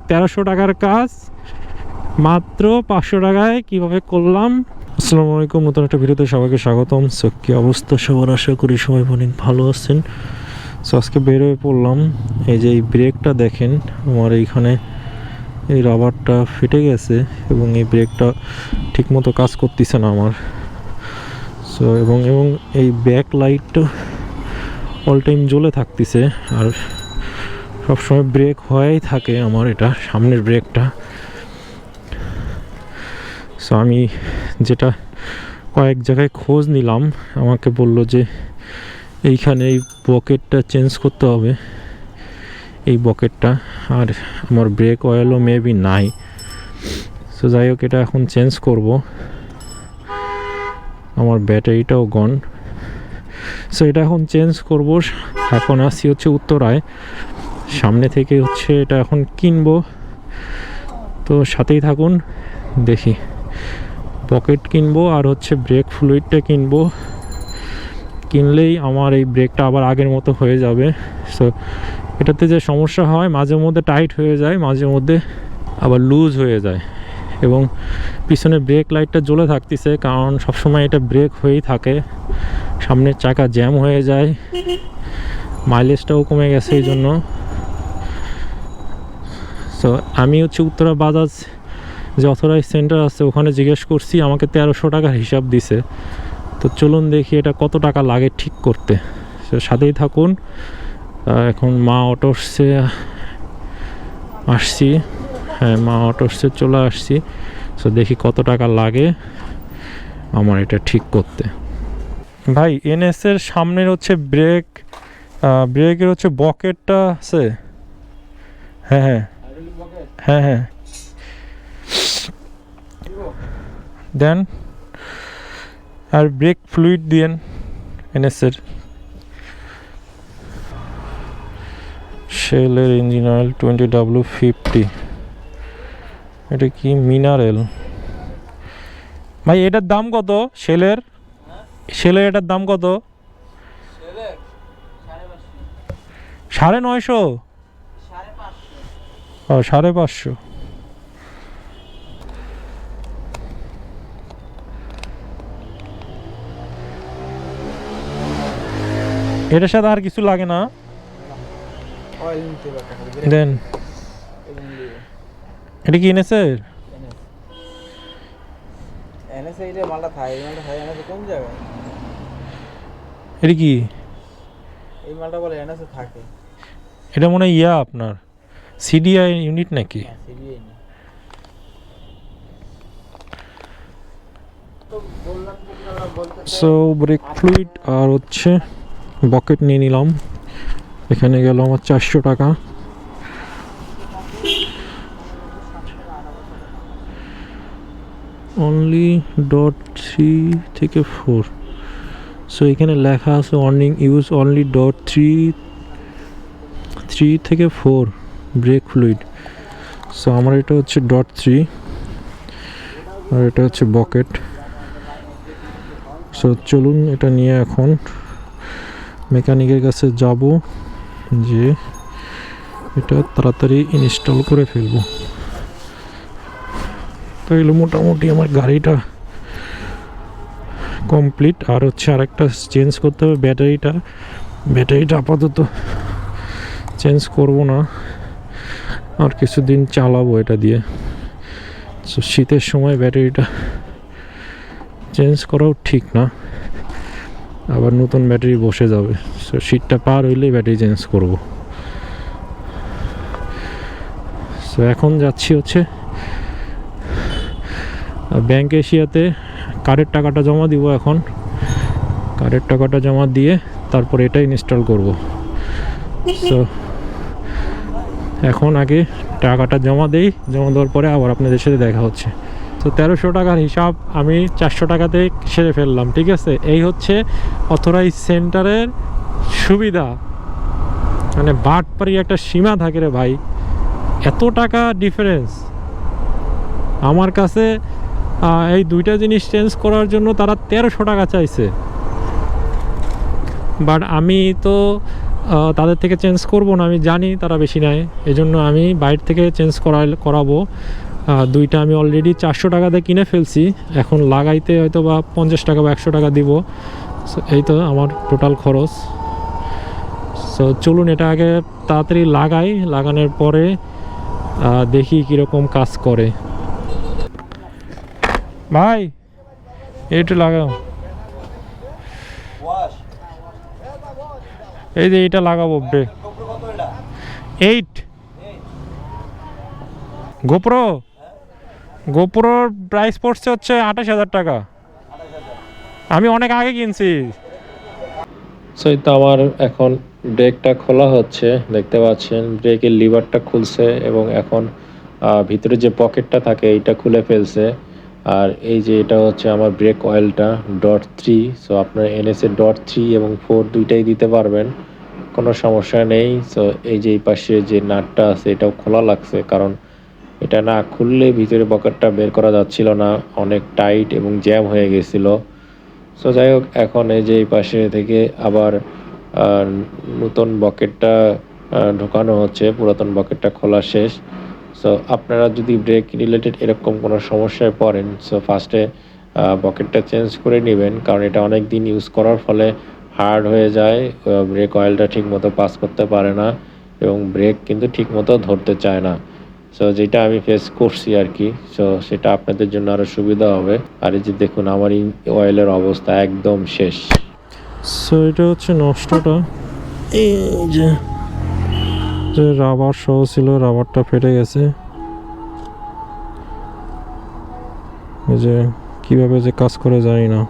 1300 টাকার কাজ মাত্র 500 টাকায় কিভাবে করলাম। আসসালামু আলাইকুম, নতুন একটা ভিডিওতে সবাইকে স্বাগতম। সো কি অবস্থা সবার, আশা করি সবাই অনেক ভালো আছেন। সো আজকে বের হয়ে পড়লাম। এই যে এই ব্রেকটা দেখেন, আমার এইখানে এই রাবারটা ফেটে গেছে এবং এই ব্রেকটা ঠিকমতো কাজ করতেছে না আমার। সো এবং এই ব্যাক লাইটটা অল টাইম জ্বলে থাকতেছে, আর সবসময় ব্রেক হয়েই থাকে আমার, এটা সামনের ব্রেকটা। সো আমি যেটা কয়েক জায়গায় খোঁজ নিলাম, আমাকে বলল যে এইখানে এই বকেটটা চেঞ্জ করতে হবে, এই বকেটটা। আর আমার ব্রেক অয়েলও মেবি নাই। সো যাই হোক, এটা এখন চেঞ্জ করব। আমার ব্যাটারিটাও গন। সো এটা এখন চেঞ্জ করব। এখন আসছি হচ্ছে উত্তরায়, সামনে থেকে হচ্ছে এটা এখন কিনবো। তো সাথেই থাকুন, দেখি পকেট কিনবো আর হচ্ছে ব্রেক ফ্লুইডটা কিনবো। কিনলেই আমার এই ব্রেকটা আবার আগের মতো হয়ে যাবে। সো এটাতে যে সমস্যা হয়, মাঝে মধ্যে টাইট হয়ে যায়, মাঝে মধ্যে আবার লুজ হয়ে যায়, এবং পিছনে ব্রেক লাইটটা জ্বলে থাকতেছে, কারণ সবসময় এটা ব্রেক হয়েই থাকে। সামনের চাকা জ্যাম হয়ে যায়, মাইলেজটাও কমে গেছে এই জন্য। সো আমি হচ্ছে উত্তরা বাজাজ যে অথরাইজ সেন্টার আছে ওখানে জিজ্ঞেস করছি, আমাকে 1300 টাকার হিসাব দিছে। তো চলুন দেখি এটা কত টাকা লাগে ঠিক করতে। সো সাথেই থাকুন। এখন মা অটোসে আসছি, হ্যাঁ মা অটোসে চলে আসছি। সো দেখি কত টাকা লাগে আমার এটা ঠিক করতে। ভাই এনএস এর সামনের হচ্ছে ব্রেকের হচ্ছে বকেটটা আছে। হ্যাঁ হ্যাঁ হ্যাঁ হ্যাঁ দেন, আর ব্রেক ফ্লুইড দিয়েন এনএস এর। শেলের ইঞ্জিন অয়েল 20W50। এটা কি মিনারেল? ভাই এটার দাম কত? শেলের এটার দাম কত? 950। ও 550। এটার সাথে আর কিছু লাগে না? দেন এটা কি এনেছে? এটা কি? এটা মনে হয় আপনার সিডিআই ইউনিট নাকি? সো ব্রেক ফ্লুইড আর হচ্ছে বকেট নিয়ে নিলাম। এখানে গেল আমার 400 টাকা। অনলি .3 থেকে 4। সো এখানে লেখা আছে ওয়ার্নিং ইউজ অনলি .3 থেকে 4 ব্রেক ফ্লুইড। সো আমার এটা হচ্ছে .3 আর এটা হচ্ছে বকেট। সো চলুন এটা নিয়ে এখন মেকানিকের কাছে যাব, যে এটা তাড়াতাড়ি ইনস্টল করে ফেলবো। তো এগুলো মোটামুটি আমার গাড়িটা কমপ্লিট। আর হচ্ছে আরেকটা চেঞ্জ করতে হবে, ব্যাটারিটা আপাতত চেঞ্জ করব না, আর কিছুদিন চালাবো এটা দিয়ে। সো শীতের সময় ব্যাটারিটা চেঞ্জ করাও ঠিক না, আবার নতুন ব্যাটারি বসে যাবে। সো শীতটা পার হইলেই ব্যাটারি চেঞ্জ করব। সো এখন যাচ্ছি হচ্ছে ব্যাংক এশিয়াতে, কার্ডের টাকাটা জমা দিব। এখন কার্ডের টাকাটা জমা দিয়ে তারপর এটা ইনস্টল করব। সো এখন আগে টাকাটা জমা দেই, জমা দেওয়ার পরে আবার আপনাদের সাথে দেখা হচ্ছে। তো 1300 টাকার হিসাব আমি 400 টাকাতে সেরে ফেললাম, ঠিক আছে। এই হচ্ছে অথরাইজ সেন্টারের সুবিধা, মানে বাটপারি একটা সীমা থাকে রে ভাই। এত টাকা ডিফারেন্স আমার কাছে। এই দুইটা জিনিস চেঞ্জ করার জন্য তারা 1300 টাকা চাইছে, বাট আমি তো তাদের থেকে চেঞ্জ করব না, আমি জানি তারা বেশি নেয়, এই জন্য আমি বাইরে থেকে চেঞ্জ করাবো। দুইটা আমি অলরেডি 400 টাকাতে কিনে ফেলছি, এখন লাগাইতে হয়তো বা 50 টাকা বা 100 টাকা দিব। এই তো আমার টোটাল খরচ। সো চলুন এটা আগে তাড়াতাড়ি লাগানোর পরে দেখি কীরকম কাজ করে। ভাই এইটা লাগাও, এই যে এইটা লাগাবো ব্রেক। 8 গোপ্রোর প্রাইস পড়ছে হচ্ছে 28,000 টাকা, আমি অনেক আগে কিনছি। সো এই তো আমার এখন ব্রেকটা খোলা হচ্ছে, দেখতে পাচ্ছেন ব্রেকের লিভারটা খুলছে এবং এখন ভিতরে যে পকেটটা থাকে এইটা খুলে ফেলছে। আর এই যে এটা হচ্ছে আমার ব্রেক অয়েলটা .3। সো আপনার NS-এর .3 এবং 4 দুইটাই দিতে পারবেন, কোনো সমস্যা নেই। সো এই যে এই পাশে যে নাটটা আছে এটাও খোলা লাগছে, কারণ এটা না খুললে ভিতরে পকেটটা বের করা যাচ্ছিল না, অনেক টাইট এবং জ্যাম হয়ে গেছিলো। সো যাই হোক, এখন এই যে এই পাশে থেকে আবার নতুন বকেটটা ঢোকানো হচ্ছে, পুরাতন বকেটটা খোলা শেষ। সো আপনারা যদি ব্রেক রিলেটেড এরকম কোনো সমস্যায় পড়েন, সো ফার্স্টে বকেটটা চেঞ্জ করে নেবেন, কারণ এটা অনেক দিন ইউজ করার ফলে হার্ড হয়ে যায়, ব্রেক অয়েলটা ঠিক মতো পাস করতে পারে না এবং ব্রেক কিন্তু ঠিক মতো ধরতে চায় না। সো যেটা আমি ফেস করছি আর কি, সো সেটা আপনাদের জন্য আরও সুবিধা হবে। আর এই যে দেখুন আমার এই অয়েলের অবস্থা একদম শেষ। সো এটা হচ্ছে নষ্টটা, এই যে রাবার সহ ছিল, রাবারটা ফেটে গেছে। এই যে কীভাবে যে কাজ করে জানি না।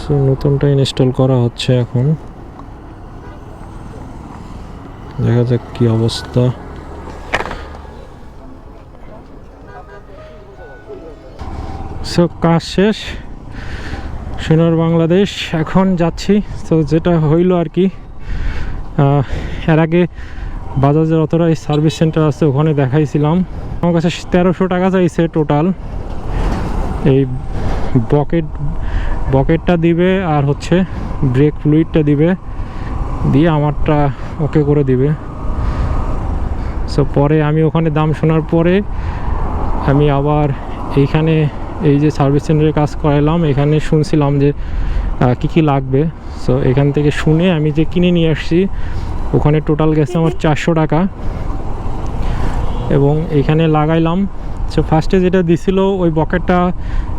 সো নতুনটা ইনস্টল করা হচ্ছে এখন, দেখা যাক কি অবস্থা। সো কাজ শেষ, সোনার বাংলাদেশ এখন যাচ্ছি। তো যেটা হইলো আর কি, এর আগে বাজাজের অথরাইজ সার্ভিস সেন্টার আছে, ওখানে দেখাইছিলাম। আমার কাছে 1300 টাকা চাইছে টোটাল। এই বকেটটা দিবে আর হচ্ছে ব্রেক ফ্লুইডটা দিবে, দিয়ে আমারটা ওকে করে দিবে। সো পরে আমি ওখানে দাম শোনার পরে আমি আবার এইখানে এই যে সার্ভিস সেন্টারে কাজ করাইলাম, এখানে শুনছিলাম যে কী লাগবে। সো এখান থেকে শুনে আমি যে কিনে নিয়ে আসছি, ওখানে টোটাল গেছে আমার 400 টাকা এবং এইখানে লাগাইলাম। সো ফার্স্টে যেটা দিছিল ওই বকেটটা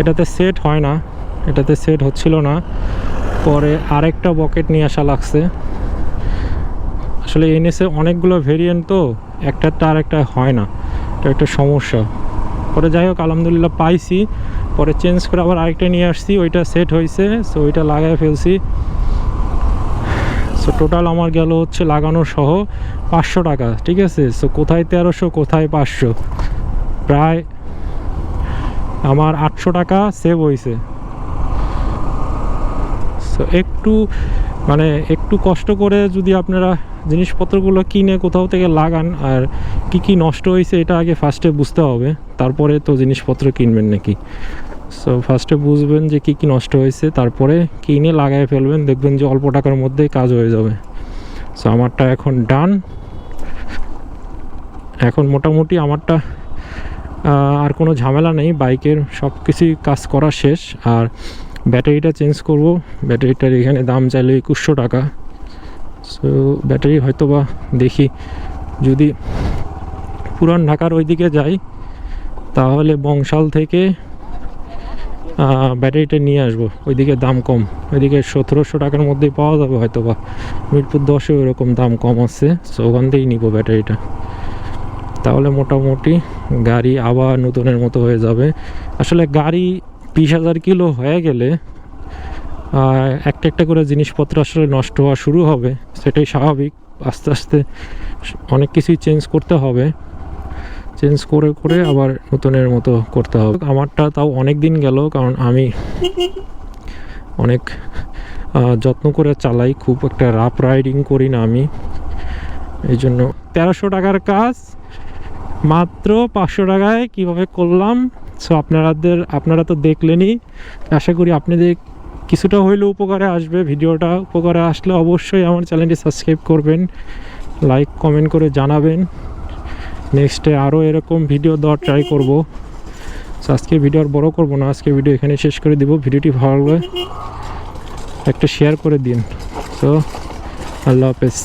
এটাতে সেট হয় না, এটাতে সেট হচ্ছিল না, পরে আরেকটা বকেট নিয়ে আসা লাগছে। আসলে NS-এ অনেকগুলো ভেরিয়েন্ট, তো একটারটা আরেকটা হয় না, এটা একটা সমস্যা। পরে যাই হোক আলহামদুলিল্লাহ পাইছি, পরে চেঞ্জ করে আবার আরেকটা নিয়ে আসছি, ওইটা সেট হয়েছে। সো ওইটা লাগাই ফেলছি। সো টোটাল আমার গেল হচ্ছে লাগানো সহ 500 টাকা, ঠিক আছে। সো কোথায় 1300 কোথায় 500, প্রায় আমার 800 টাকা সেভ হয়েছে। সো একটু কষ্ট করে যদি আপনারা জিনিসপত্রগুলো কিনে কোথাও থেকে লাগান, আর কি নষ্ট হয়েছে এটা আগে ফার্স্টে বুঝতে হবে, তারপরে তো জিনিসপত্র কিনবেন নাকি। সো ফার্স্টে বুঝবেন যে কি নষ্ট হয়েছে, তারপরে কিনে লাগাই ফেলবেন, দেখবেন যে অল্প টাকার মধ্যেই কাজ হয়ে যাবে। সো আমারটা এখন ডান, এখন মোটামুটি আমারটা আর কোনো ঝামেলা নেই, বাইকের সব কিছুই কাজ করা শেষ। আর ব্যাটারিটা চেঞ্জ করব, ব্যাটারিটার এখানে দাম চাইলে 2100 টাকা। সো ব্যাটারি হয়তো বা দেখি যদি পুরান ঢাকার ওইদিকে যাই, তাহলে বংশাল থেকে ব্যাটারিটা নিয়ে আসবো, ওইদিকে দাম কম, ওইদিকে 1700 টাকার মধ্যেই পাওয়া যাবে হয়তো বা। মিরপুর 10-এ ওইরকম দাম কম আছে, সো ওখান থেকেই নিব ব্যাটারিটা, তাহলে মোটামুটি গাড়ি আবার নতুনের মতো হয়ে যাবে। আসলে গাড়ি 20,000 কিলো হয়ে গেলে একটা করে জিনিসপত্র আসলে নষ্ট হওয়া শুরু হবে, সেটাই স্বাভাবিক। আস্তে আস্তে অনেক কিছুই চেঞ্জ করতে হবে, চেঞ্জ করে আবার নতুনের মতো করতে হবে। আমারটা তাও অনেক দিন গেল, কারণ আমি অনেক যত্ন করে চালাই, খুব একটা রাফ রাইডিং করি না আমি, এই জন্য 1300 টাকার কাজ মাত্র 500 টাকায় কীভাবে করলাম। সো আপনারা তো দেখলেনই, আশা করি আপনাদের কিছুটা হইলেও উপকারে আসবে। ভিডিওটা উপকারে আসলে অবশ্যই আমার চ্যানেলটি সাবস্ক্রাইব করবেন, লাইক কমেন্ট করে জানাবেন। নেক্সটে আরও এরকম ভিডিও দেওয়ার ট্রাই করব। আজকে ভিডিও আর বড় করব না, আজকে ভিডিও এখানে শেষ করে দিব। ভিডিওটি ভালো লাগলে একটা শেয়ার করে দিন। সো আল্লাহ হাফেজ।